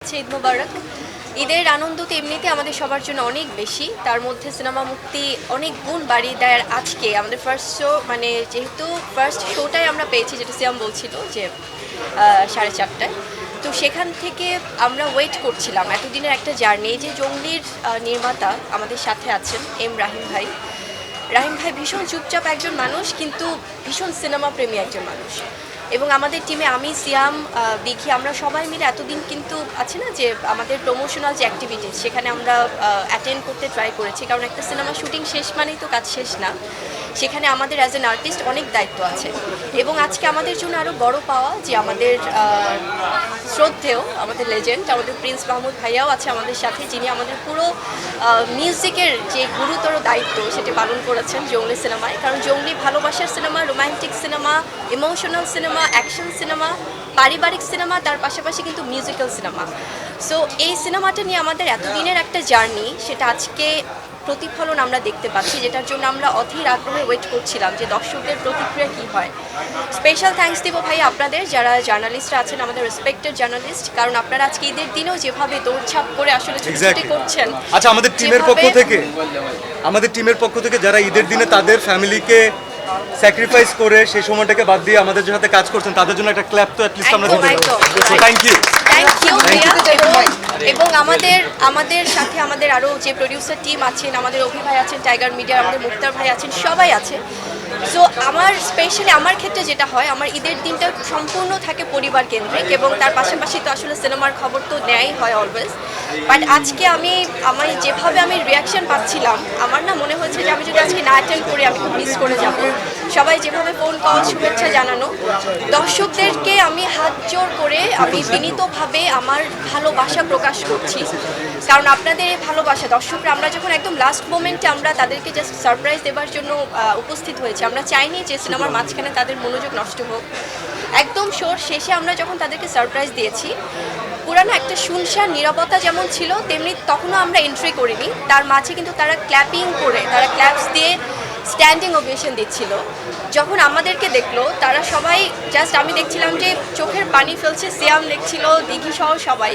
ঈদ মোবারক। ঈদের আনন্দ তো এমনিতে আমাদের সবার জন্য অনেক বেশি, তার মধ্যে সিনেমা মুক্তি অনেক গুণ বাড়িয়ে দেয়। আজকে আমাদের ফার্স্ট শো, মানে যেহেতু ফার্স্ট শোটাই আমরা পেয়েছি, যেটা সিয়াম বলছিল যে 4:30টায়, তো সেখান থেকে আমরা ওয়েট করছিলাম এতদিনের একটা জার্নি। যে জঙ্গলির নির্মাতা আমাদের সাথে আছেন রাহিম ভাই। রাহিম ভাই ভীষণ চুপচাপ একজন মানুষ, কিন্তু ভীষণ সিনেমা প্রেমী একজন মানুষ। এবং আমাদের টিমে আমি, সিয়াম, দেখি আমরা সবাই মিলে এতদিন কিন্তু আছে না যে আমাদের প্রমোশনাল যে অ্যাক্টিভিটিস, সেখানে আমরা অ্যাটেন্ড করতে ট্রাই করেছি, কারণ একটা সিনেমা শুটিং শেষ মানেই তো কাজ শেষ না। সেখানে আমাদের অ্যাজ অ্যান আর্টিস্ট অনেক দায়িত্ব আছে। এবং আজকে আমাদের জন্য আরও বড় পাওয়া যে আমাদের শ্রদ্ধেয়, আমাদের লেজেন্ড, আমাদের প্রিন্স মাহমুদ ভাইয়াও আছে আমাদের সাথে, যিনি আমাদের পুরো মিউজিকের যে গুরুতর দায়িত্ব সেটি পালন করেছেন জঙ্গলি সিনেমায়। কারণ জঙ্গলি ভালোবাসার cinema, romantic cinema, emotional cinema, action cinema, পারিবারিক সিনেমা, তার পাশাপাশি কিন্তু মিউজিক্যাল সিনেমা। সো এই সিনেমাটা নিয়ে আমাদের এতদিনের একটা জার্নি, সেটা আজকে প্রতিফলন আমরা দেখতে পাচ্ছি, যেটার জন্য আমরা অধীর আগ্রহে ওয়েট করছিলাম যে দর্শকদের প্রতিক্রিয়া কী হয়। স্পেশাল থ্যাঙ্কস দিব ভাই আপনাদের, যারা জার্নালিস্টরা আছেন, আমাদের রেসপেক্টেড জার্নালিস্ট, কারণ আপনারা আজকে ঈদের দিনেও যেভাবে দৌড়ঝাঁপ করে আসলে ছুটি করছেন। আচ্ছা, আমাদের টিমের পক্ষ থেকে যারা ঈদের দিনে তাদের ফ্যামিলিকে স্যাক্রিফাইস করে সেই সময়টাকে বাদ দিয়ে আমাদের সাথে কাজ করছেন, তাদের জন্য একটা ক্ল্যাপ তো অ্যাটলিস্ট আমরা দিতে পারি। Thank you. এবং আমাদের সাথে আমাদের আরও যে প্রডিউসার টিম আছেন, আমাদের অভি ভাই আছেন, টাইগার মিডিয়ার আমাদের মুক্তার ভাই আছেন, সবাই আছে। সো আমার স্পেশালি আমার ক্ষেত্রে যেটা হয়, আমার ঈদের দিনটা সম্পূর্ণ থাকে পরিবার কেন্দ্রিক, এবং তার পাশাপাশি তো আসলে সিনেমার খবর তো নেয়াই হয় অলওয়েজ। বাট আজকে আমি যেভাবে রিয়াকশন পাচ্ছিলাম, আমার না মনে হচ্ছে যে আমি যদি আজকে না অ্যাটেন্ড করি আমি খুব মিস করে যাব। সবাই যেভাবে ফোন কল, শুভেচ্ছা জানানো, দর্শকদেরকে আমি হাত জোর করে আমি বিনীতভাবে আমার ভালোবাসা প্রকাশ করছি। কারণ আপনাদের এই ভালোবাসা, দর্শকরা আমরা যখন একদম লাস্ট মোমেন্টে আমরা তাদেরকে জাস্ট সারপ্রাইজ দেওয়ার জন্য উপস্থিত হয়েছি, আমরা চাইনি যে সিনেমার মাঝখানে তাদের মনোযোগ নষ্ট হোক। একদম শোর শেষে আমরা যখন তাদেরকে সারপ্রাইজ দিয়েছি, পুরানো একটা শুনশান নীরবতা যেমন ছিল, তেমনি তখনও আমরা এন্ট্রি করিনি, তার মাঝে কিন্তু তারা ক্ল্যাপিং করে, তারা ক্ল্যাপস দিয়ে স্ট্যান্ডিং ওভেশন দিচ্ছিল। যখন আমাদেরকে দেখলো, তারা সবাই জাস্ট, আমি দেখছিলাম যে চোখের পানি ফেলছে, সিয়াম দেখছিল, দিঘি সহ সবাই।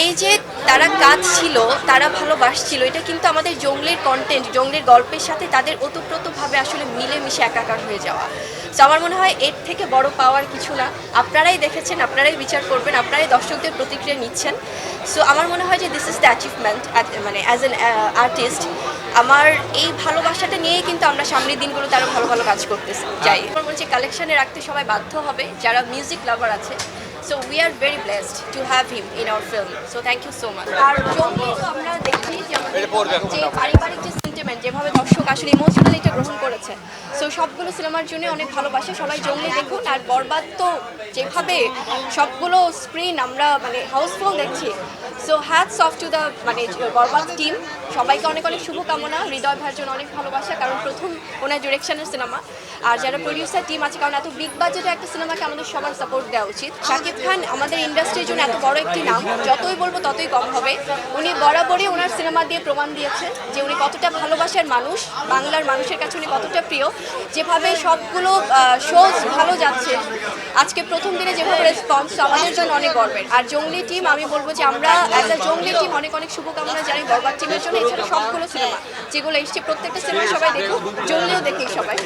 এই যে তারা কাজ ছিল, তারা ভালোবাসছিল, এটা কিন্তু আমাদের জঙ্গলের কন্টেন্ট, জঙ্গলের গল্পের সাথে তাদের ওতপ্রোতভাবে আসলে মিলেমিশে একাকার হয়ে যাওয়া। সো আমার মনে হয় এর থেকে বড় পাওয়ার কিছু না। আপনারাই দেখেছেন, আপনারাই বিচার করবেন, আপনারাই দর্শকদের প্রতিক্রিয়া নিচ্ছেন। সো আমার মনে হয় যে দিস ইজ দ্য অ্যাচিভমেন্ট, মানে অ্যাজ অ্যান আর্টিস্ট আমার এই ভালোবাসাটা নিয়েই কিন্তু আমরা সামনের দিনগুলোতে আরও ভালো ভালো কাজ করতেছি যাই। আমার মনে হচ্ছে কালেকশনে রাখতে সবাই বাধ্য হবে, যারা মিউজিক লাভার আছে। So we are very blessed to have him in our film. So thank you so much. আর জঙ্গলি তো আমরা দেখি যে আমাদের যে পারিবারিক যে সেন্টিমেন্ট, যেভাবে দর্শক আসলে ইমোশনালি এটা গ্রহণ করেছে, সো সবগুলো সিনেমার জন্য অনেক ভালোবাসে। সবাই জঙ্গলি দেখুন। আর বরবাদ তো যেভাবে সবগুলো স্ক্রিন আমরা হাউসফুল দেখছি, so hats off to the Borbaad team. সবাইকে অনেক অনেক শুভকামনা। হৃদয় ভাইয়ের জন্য অনেক ভালোবাসা, কারণ প্রথম ওনার ডিরেকশনের সিনেমা। আর যারা প্রডিউসার টিম আছে, কারণ এত বিগ বাজেটের একটা সিনেমাকে আমাদের সবার সাপোর্ট দেওয়া উচিত। শাকিব খান আমাদের ইন্ডাস্ট্রির জন্য এত বড় একটি নাম, যতই বলবো ততই কম হবে। উনি বরাবরই ওনার সিনেমা দিয়ে প্রমাণ দিয়েছে যে উনি কতটা ভালোবাসার মানুষ, বাংলার মানুষের কাছে উনি কতটা প্রিয়। যেভাবে সবগুলো শোজ ভালো যাচ্ছে, আজকে প্রথম দিনে যেভাবে রেসপন্স, আমাদের জন্য অনেক গর্বের। আর জঙ্গলি টিম, আমি বলবো যে আমরা অ্যাজ আ জঙ্গলি টিম অনেক অনেক শুভকামনা জানি বরবাদ টিমের জন্য। এছাড়া সবগুলো সিনেমা যেগুলো এসছে, প্রত্যেকটা সিনেমা সবাই দেখুক, জঙ্গলিও দেখি সবাই।